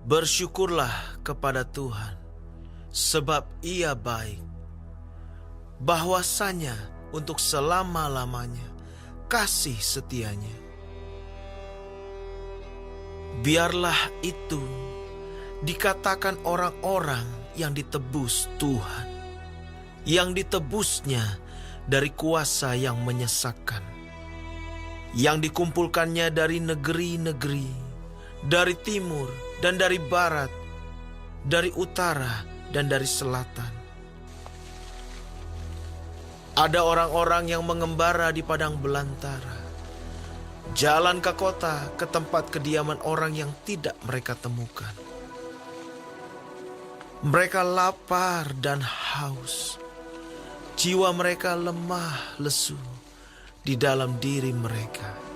Bersyukurlah kepada Tuhan, sebab Ia baik. Bahwasanya untuk selama-lamanya kasih setianya. Biarlah itu dikatakan orang-orang yang ditebus Tuhan, yang ditebusnya dari kuasa yang menyesatkan, yang dikumpulkannya dari negeri-negeri, dari timur dan dari barat, dari utara dan dari selatan. Ada orang-orang yang mengembara di padang belantara, jalan ke kota, ke tempat kediaman orang yang tidak mereka temukan. Mereka lapar dan haus, jiwa mereka lemah lesu di dalam diri mereka.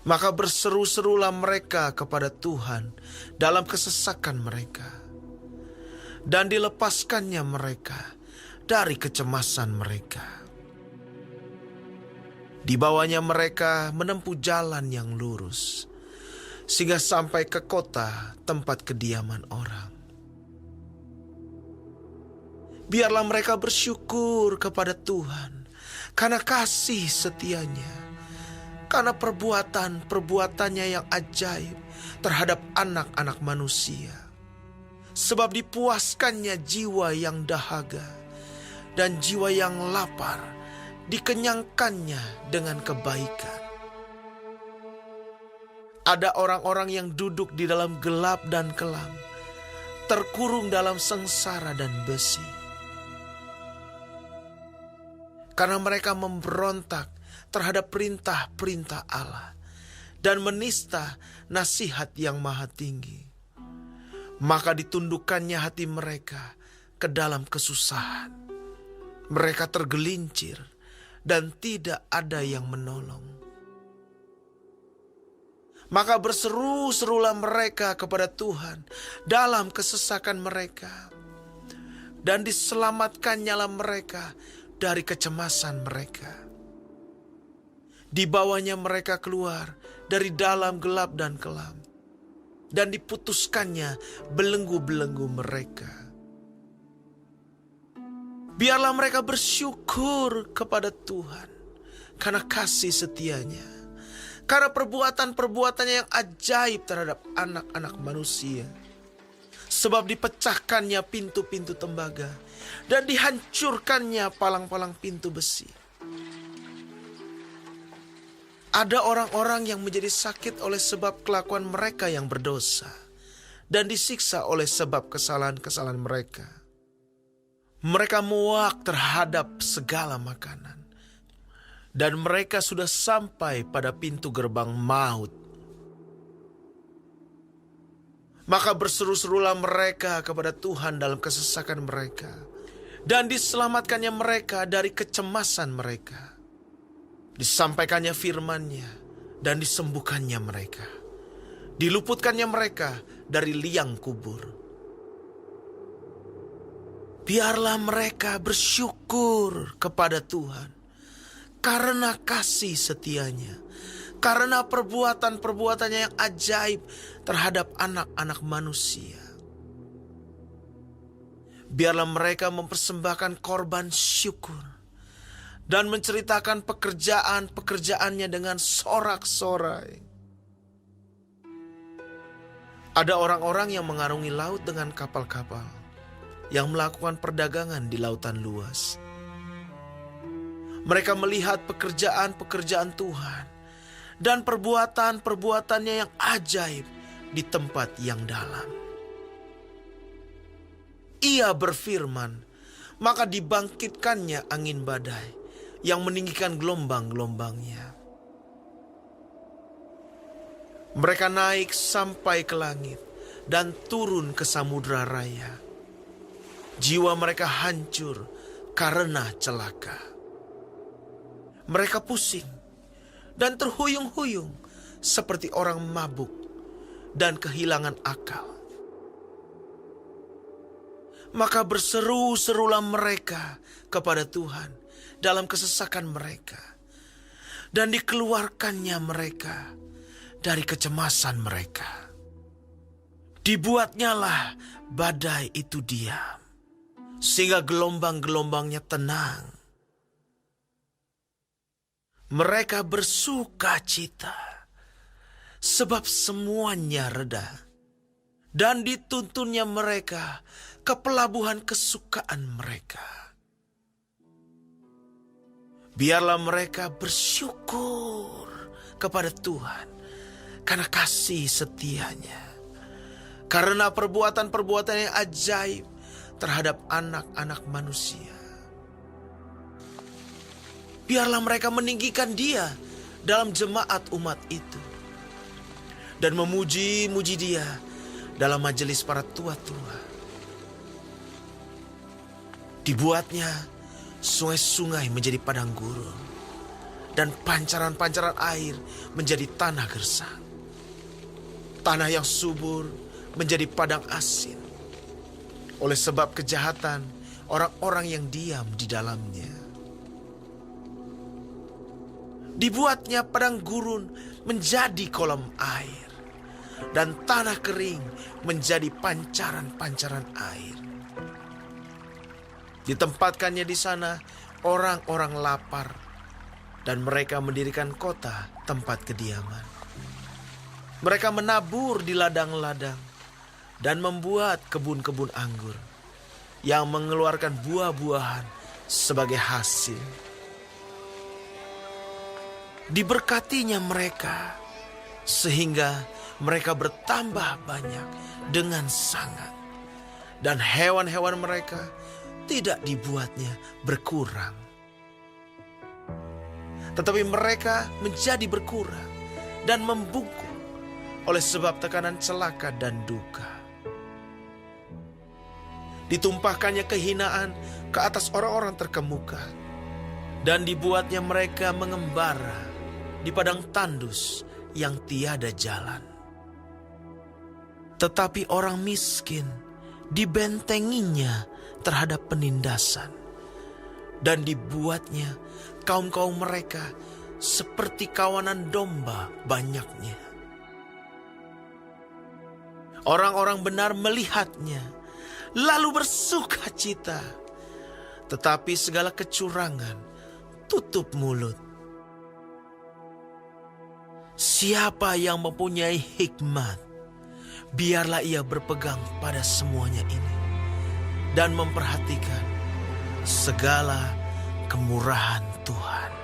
Maka berseru-serulah mereka kepada Tuhan dalam kesesakan mereka, dan dilepaskannya mereka dari kecemasan mereka. Dibawanya mereka menempuh jalan yang lurus, sehingga sampai ke kota tempat kediaman orang. Biarlah mereka bersyukur kepada Tuhan karena kasih setianya, karena perbuatan-perbuatannya yang ajaib terhadap anak-anak manusia. Sebab dipuaskannya jiwa yang dahaga, dan jiwa yang lapar dikenyangkannya dengan kebaikan. Ada orang-orang yang duduk di dalam gelap dan kelam, terkurung dalam sengsara dan besi. Karena mereka memberontak terhadap perintah-perintah Allah dan menista nasihat yang maha tinggi. Maka ditundukkannya hati mereka ke dalam kesusahan. Mereka tergelincir dan tidak ada yang menolong. Maka berseru-serulah mereka kepada Tuhan dalam kesesakan mereka, dan diselamatkannya mereka dari kecemasan mereka. Dibawanya mereka keluar dari dalam gelap dan kelam, dan diputuskannya belenggu-belenggu mereka. Biarlah mereka bersyukur kepada Tuhan karena kasih setianya, karena perbuatan-perbuatannya yang ajaib terhadap anak-anak manusia. Sebab dipecahkannya pintu-pintu tembaga dan dihancurkannya palang-palang pintu besi. Ada orang-orang yang menjadi sakit oleh sebab kelakuan mereka yang berdosa, dan disiksa oleh sebab kesalahan-kesalahan mereka. Mereka muak terhadap segala makanan, dan mereka sudah sampai pada pintu gerbang maut. Maka berseru-serulah mereka kepada Tuhan dalam kesesakan mereka, dan diselamatkannya mereka dari kecemasan mereka. Disampaikannya firman-Nya dan disembuhkannya mereka. Diluputkannya mereka dari liang kubur. Biarlah mereka bersyukur kepada Tuhan karena kasih setianya, karena perbuatan-perbuatannya yang ajaib terhadap anak-anak manusia. Biarlah mereka mempersembahkan korban syukur dan menceritakan pekerjaan-pekerjaannya dengan sorak-sorai. Ada orang-orang yang mengarungi laut dengan kapal-kapal, yang melakukan perdagangan di lautan luas. Mereka melihat pekerjaan-pekerjaan Tuhan dan perbuatan-perbuatannya yang ajaib di tempat yang dalam. Ia berfirman, maka dibangkitkannya angin badai yang meninggikan gelombang-gelombangnya. Mereka naik sampai ke langit dan turun ke samudra raya. Jiwa mereka hancur karena celaka. Mereka pusing dan terhuyung-huyung seperti orang mabuk dan kehilangan akal. Maka berseru-serulah mereka kepada Tuhan dalam kesesakan mereka, dan dikeluarkannya mereka dari kecemasan mereka. Dibuatnyalah badai itu diam, sehingga gelombang-gelombangnya tenang. Mereka bersuka cita, sebab semuanya reda. Dan dituntunnya mereka ke pelabuhan kesukaan mereka. Biarlah mereka bersyukur kepada Tuhan karena kasih setianya. Karena perbuatan-perbuatan yang ajaib terhadap anak-anak manusia. Biarlah mereka meninggikan Dia dalam jemaat umat itu. Dan memuji-muji Dia dalam majelis para tua-tua. Dibuatnya sungai-sungai menjadi padang gurun. Dan pancaran-pancaran air menjadi tanah gersang. Tanah yang subur menjadi padang asin. Oleh sebab kejahatan orang-orang yang diam di dalamnya. Dibuatnya padang gurun menjadi kolam air. Dan tanah kering menjadi pancaran-pancaran air. Ditempatkannya di sana orang-orang lapar. Dan mereka mendirikan kota tempat kediaman. Mereka menabur di ladang-ladang. Dan membuat kebun-kebun anggur yang mengeluarkan buah-buahan sebagai hasil. Diberkatinya mereka sehingga mereka bertambah banyak dengan sangat. Dan hewan-hewan mereka tidak dibuatnya berkurang. Tetapi mereka menjadi berkurang dan membungkuk oleh sebab tekanan celaka dan duka. Ditumpahkannya kehinaan ke atas orang-orang terkemuka. Dan dibuatnya mereka mengembara di padang tandus yang tiada jalan. Tetapi orang miskin dibentenginya terhadap penindasan. Dan dibuatnya kaum-kaum mereka seperti kawanan domba banyaknya. Orang-orang benar melihatnya lalu bersuka cita. Tetapi segala kecurangan tutup mulut. Siapa yang mempunyai hikmat, biarlah ia berpegang pada semuanya ini. Dan memperhatikan segala kemurahan Tuhan.